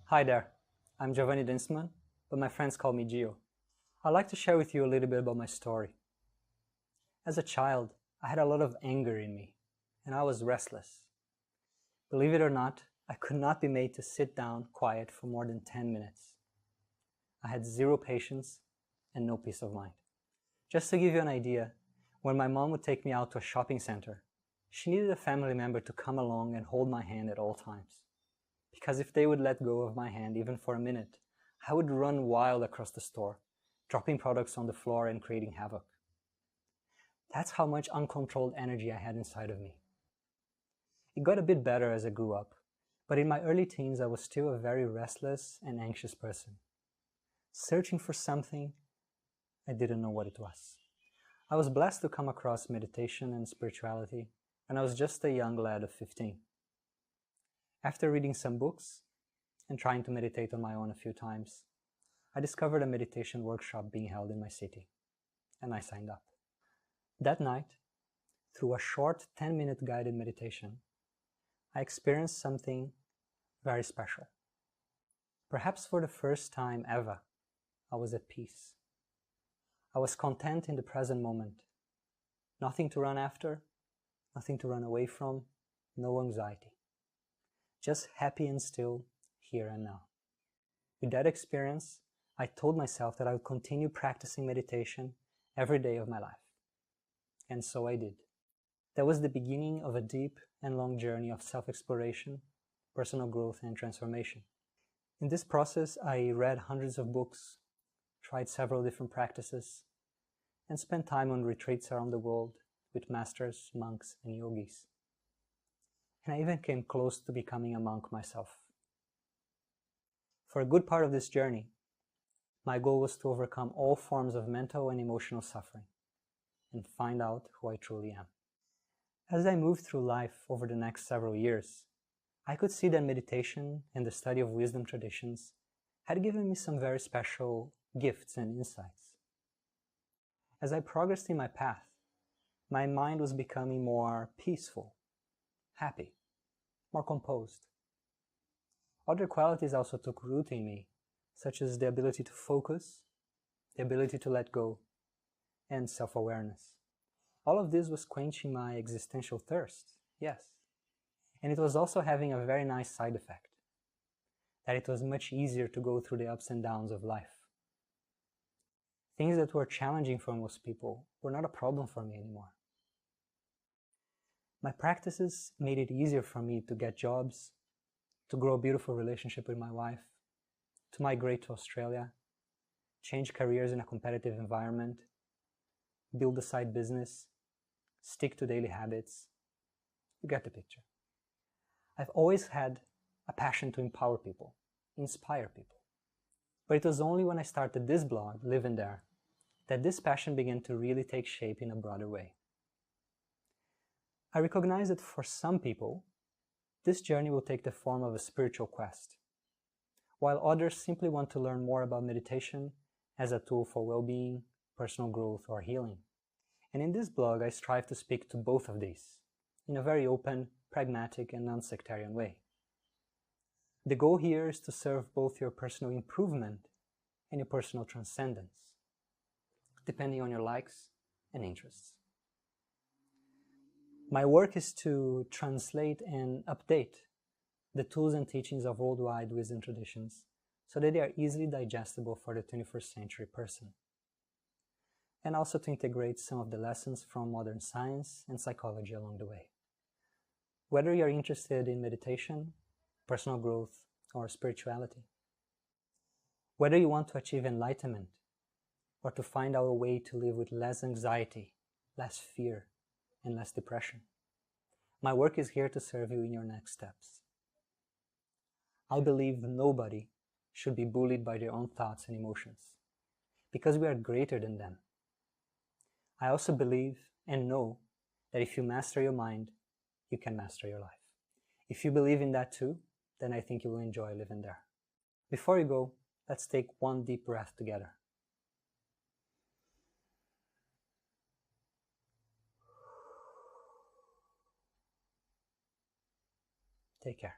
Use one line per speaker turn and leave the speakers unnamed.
Hi there, I'm Giovanni Dienstmann, but my friends call me Gio. I'd like to share with you a little bit about my story. As a child, I had a lot of anger in me, and I was restless. Believe it or not, I could not be made to sit down quiet for more than 10 minutes. I had zero patience and no peace of mind. Just to give you an idea, when my mom would take me out to a shopping center, she needed a family member to come along and hold my hand at all times. Because if they would let go of my hand even for a minute, I would run wild across the store, dropping products on the floor and creating havoc. That's how much uncontrolled energy I had inside of me. It got a bit better as I grew up, but in my early teens I was still a very restless and anxious person, searching for something I didn't know what it was. I was blessed to come across meditation and spirituality, and I was just a young lad of 15. After reading some books and trying to meditate on my own a few times, I discovered a meditation workshop being held in my city, and I signed up. That night, through a short 10-minute guided meditation, I experienced something very special. Perhaps for the first time ever, I was at peace. I was content in the present moment. Nothing to run after, nothing to run away from, no anxiety. Just happy and still, here and now. With that experience, I told myself that I would continue practicing meditation every day of my life. And so I did. That was the beginning of a deep and long journey of self-exploration, personal growth, and transformation. In this process, I read hundreds of books, tried several different practices, and spent time on retreats around the world with masters, monks, and yogis. And I even came close to becoming a monk myself. For a good part of this journey, my goal was to overcome all forms of mental and emotional suffering and find out who I truly am. As I moved through life over the next several years, I could see that meditation and the study of wisdom traditions had given me some very special gifts and insights. As I progressed in my path, my mind was becoming more peaceful, happy, more composed. Other qualities also took root in me, such as the ability to focus, the ability to let go, and self-awareness. All of this was quenching my existential thirst, yes. And it was also having a very nice side effect, that it was much easier to go through the ups and downs of life. Things that were challenging for most people were not a problem for me anymore. My practices made it easier for me to get jobs, to grow a beautiful relationship with my wife, to migrate to Australia, change careers in a competitive environment, build a side business, stick to daily habits. You get the picture. I've always had a passion to empower people, inspire people. But it was only when I started this blog, Live in There, that this passion began to really take shape in a broader way. I recognize that for some people, this journey will take the form of a spiritual quest, while others simply want to learn more about meditation as a tool for well-being, personal growth, or healing. And in this blog, I strive to speak to both of these in a very open, pragmatic, and non-sectarian way. The goal here is to serve both your personal improvement and your personal transcendence, depending on your likes and interests. My work is to translate and update the tools and teachings of worldwide wisdom traditions so that they are easily digestible for the 21st century person, and also to integrate some of the lessons from modern science and psychology along the way. Whether you're interested in meditation, personal growth, or spirituality, whether you want to achieve enlightenment or to find out a way to live with less anxiety, less fear, and less depression, my work is here to serve you in your next steps. I believe nobody should be bullied by their own thoughts and emotions, because we are greater than them. I also believe and know that if you master your mind, you can master your life. If you believe in that too, then I think you will enjoy living there. Before you go, let's take one deep breath together. Take care.